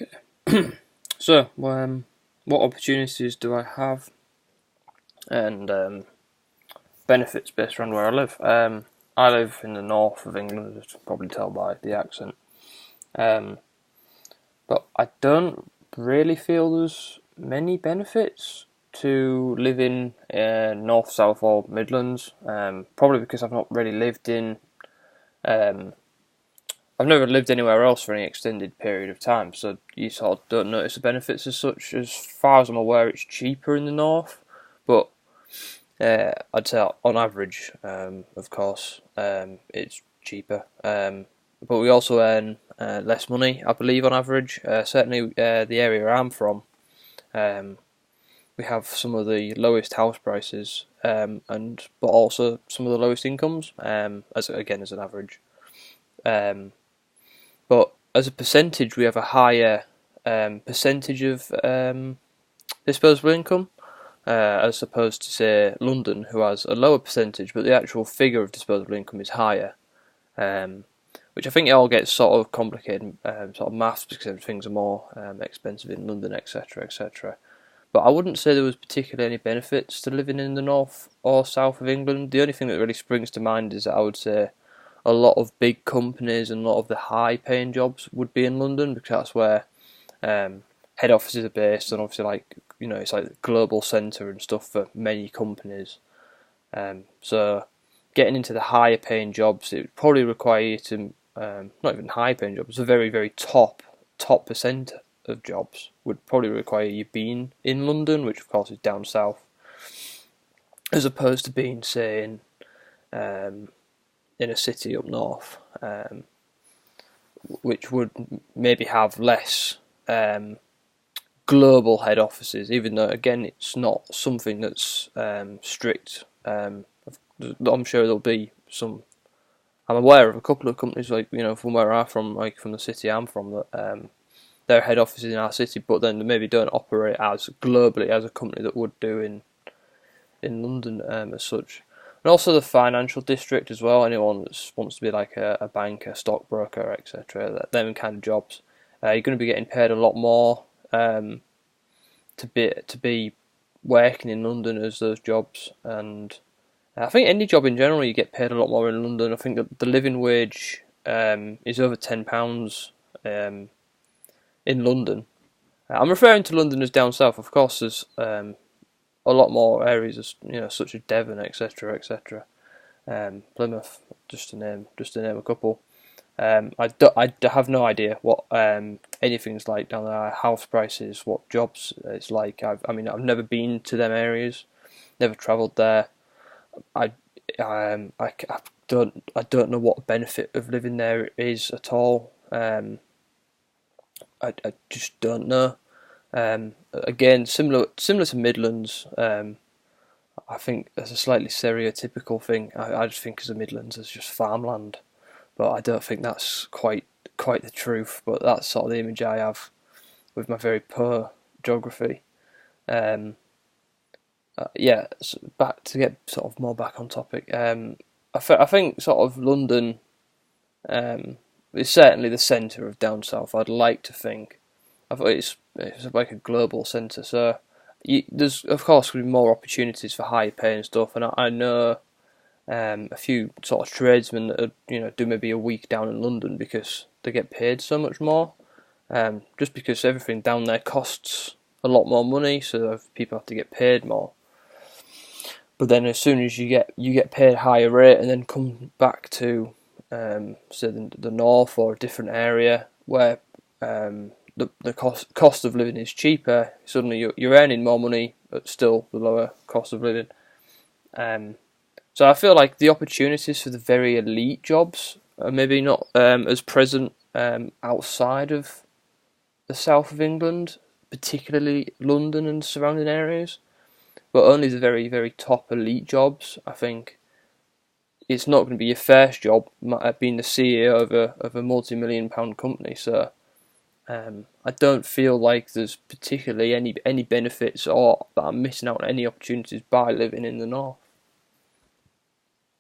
Okay. So, what opportunities do I have, and benefits based around where I live? I live in the north of England, as you can probably tell by the accent. Um, but I don't really feel there's many benefits to living north, south, or Midlands. Probably because I've not really lived in. Um, I've never lived anywhere else for any extended period of time, so you sort of don't notice the benefits as such. As far as I'm aware, it's cheaper in the north, but I'd say on average, of course, it's cheaper. But we also earn less money, I believe, on average. Certainly, the area I'm from, um, we have some of the lowest house prices, but also some of the lowest incomes, as an average. Um, but as a percentage, we have a higher percentage of disposable income, as opposed to, say, London, who has a lower percentage, but the actual figure of disposable income is higher. Which I think it all gets sort of complicated, sort of maths, because things are more expensive in London, etc., etc. But I wouldn't say there was particularly any benefits to living in the north or south of England. The only thing that really springs to mind is that I would say a lot of big companies and a lot of the high-paying jobs would be in London, because that's where head offices are based, and obviously, it's like the global centre and stuff for many companies. So getting into the higher paying jobs, it would probably require you to, not even high paying jobs, a very, very top percent of jobs would probably require you being in London, which of course is down south, as opposed to being, say, in a city up north, which would maybe have less global head offices, even though, again, it's not something that's strict. I'm sure there'll be some. I'm aware of a couple of companies, from where I'm from, like from the city I'm from, that their head office is in our city, but then they maybe don't operate as globally as a company that would do in London, as such. And also the financial district as well. Anyone that wants to be like a banker, stockbroker, etc., them kind of jobs, you're going to be getting paid a lot more to be working in London as those jobs. And I think any job in general, you get paid a lot more in London. I think that the living wage is over £10 in London. I'm referring to London as down south. Of course, there's a lot more areas, such as Devon, etc., etc. Plymouth, just to name a couple. I have no idea what anything's like down there. House prices, what jobs it's like. I've never been to them areas, never travelled there. I don't know what benefit of living there is at all. I just don't know. Again, similar to Midlands. I think as a slightly stereotypical thing, I just think as a Midlands as just farmland, but I don't think that's quite the truth. But that's sort of the image I have with my very poor geography. Yeah, so back to get sort of more back on topic. I think sort of London is certainly the centre of down south. I'd like to think. I thought it's like a global centre, so there's of course going to be more opportunities for high paying stuff, and I know a few sort of tradesmen that do maybe a week down in London because they get paid so much more. Just because everything down there costs a lot more money, so people have to get paid more. But then as soon as you get paid a higher rate and then come back to say the north or a different area where the cost of living is cheaper, suddenly you're earning more money but still the lower cost of living. So I feel like the opportunities for the very elite jobs are maybe not as present outside of the south of England, particularly London and surrounding areas, but only the very, very top elite jobs. I think it's not going to be your first job being the CEO of a multi-million pound company, so I don't feel like there's particularly any benefits or that I'm missing out on any opportunities by living in the north.